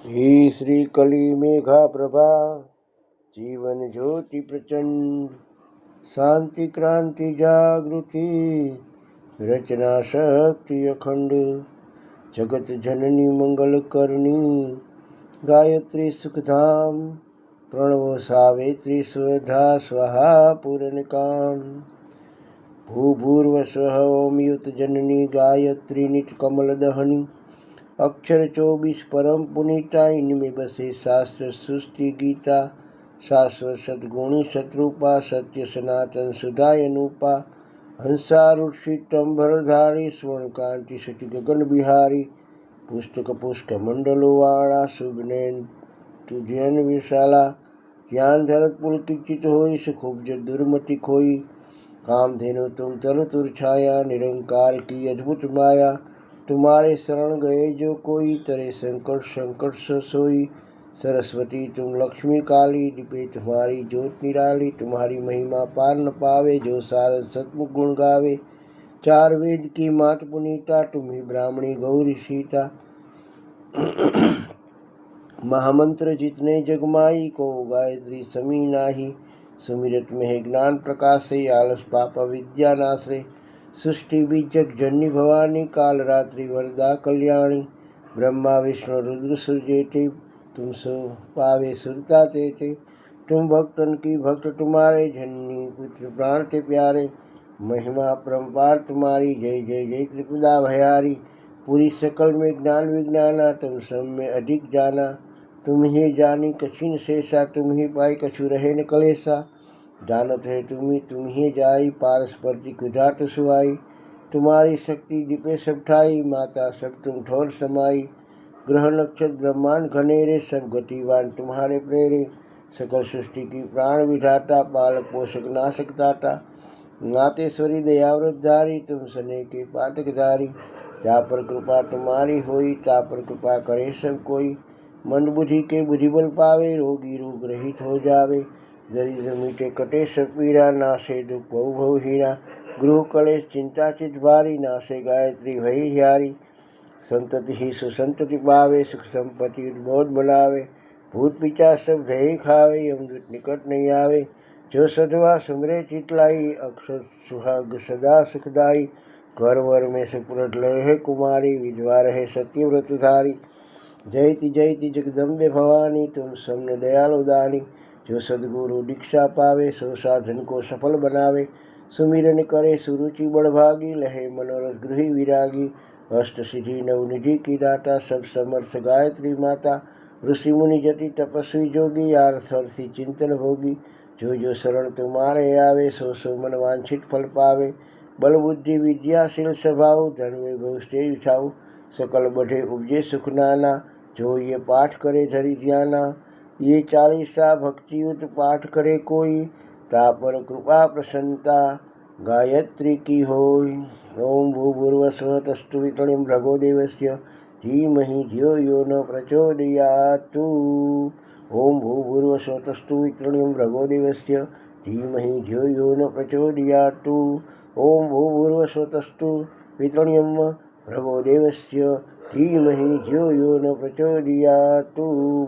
हे श्री कली मेघा प्रभा जीवन ज्योति प्रचंड शांति क्रांति जागृति रचना शक्ति अखंड जगत जननी मंगल करनी गायत्री सुखधाम प्रणव सावित्री स्वधा स्वाहा पूर्ण काम भूभूर्वस्वः ओम युत जननी गायत्री नित कमल दहनी अक्षर 24 परम पुनीता इनमें बसे शास्त्र सृष्टि गीता शाश्वत सद्गुणी शत्रुपा सत्य सनातन सुधाय अनुपा हंसारूढ़ शीतंबरधारी स्वर्ण कांति शचि गगन बिहारी पुस्तक पुष्ट मंडलो वाणा शुभ नैन तुझन विशाला ध्यान धरत पुलकित होई सुखुब्ज दुर्मति खोई कामधेनु तुम तनु तुर छाया निरंकार की अद्भुत माया तुम्हारे शरण गए जो कोई तरे संकट संकट से सोई सरस्वती तुम लक्ष्मी काली दिपे तुम्हारी ज्योत निराली तुम्हारी महिमा पार न पावे जो सारद सतमुख गुण गावे चार वेद की मात पुनीता तुम्ही ब्राह्मणी गौरी सीता महामंत्र जितने जगमाई को गायत्री समी नाही सुमिरत में ज्ञान प्रकाशे आलस पाप विद्या नाश्रे सृष्टि बीजक जननी भवानी काल रात्रि वरदा कल्याणी ब्रह्मा विष्णु रुद्र सुरजेते तुम सो पावे सुरता तेते तुम भक्तन की भक्त तुम्हारे जननी पुत्र प्राण के प्यारे महिमा परम्पार तुम्हारी जय जय जय त्रिपुदा भयारी पूरी सकल में ज्ञान विज्ञाना तुम सब में अधिक जाना तुम ही जानी कछिन शेषा तुम ही पाई कछु रहे न कलेसा जानत है तुम ही जाई पारस परति कुजाट सुआई तुम्हारी शक्ति दिपे सब ठाई माता सब तुम ठोर समाई ग्रह नक्षत्र ब्रह्मांड घनेरे सब गतिवान तुम्हारे प्रेरे सकल सृष्टि की प्राण विधाता पालक पोषक नाशक दाता नातेश्वरी दयाव्रतधारी तुम सने के पातकधारी जा पर कृपा तुम्हारी होई ता पर कृपा करे सब कोई मंद बुद्धि के बुद्धिबल पावे रोगी रोग रहित हो जावे दरिद्र मीटे कटे सब पीड़ा नाशे दुख बहु बहु हीरा गृह कलेश चिंता चित भारी नाशे गायत्री भई ह्यारी संतति ही सुसंतति पावे सुख संपत्ति उद्बोध बनावे भूत पिचा सब भय खावे यमदूत निकट नहीं आवे जो सधवा सुमरे चितलाई अक्षर सुहाग सदा सुखदाई घर वर में सुपुरत लहे कुमारी विधवा रहे सत्यव्रतधारी जयति जगदम्बे भवानी तुम सम्न दयालु दानी जो सद्गुरु दीक्षा पावे सो साधन को सफल बनावे सुमिरन करे सुरुचि बढ़भागी लहे मनोरथ गृही विरागी अष्ट सिद्धि नवनिधि की दाता सब समर्थ गायत्री माता ऋषि मुनि जति तपस्वी जोगी आर्थी चिंतन भोगी जो जो शरण तुम्हारे आवे सो सो मन वांछित फल पावे बल बुद्धि विद्याशील स्वभाव धन वैभव स्तेज उठाऊ सकल बढ़े उपजे सुख नाना जो ये पाठ करे धरि ध्याना ये 40 भक्तियुत पाठ करे कोई ता पर कृपा प्रसन्नता गायत्री की होय ओम भूर्भुवस्सुः तस्तु वितरणं भर्गो देवस्य धीमहि धियो यो न प्रचोदयात् ओम भूर्भुवस्सुः तस्तु वितरणं भर्गो देवस्य धीमहि धियो यो न प्रचोदयात् ओम भूर्भुवस्सुः तस्तु वितरणं भर्गो देवस्य धीमहि धियो यो न प्रचोदयात्।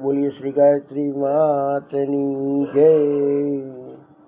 बोलिए श्री गायत्री मातनी जय।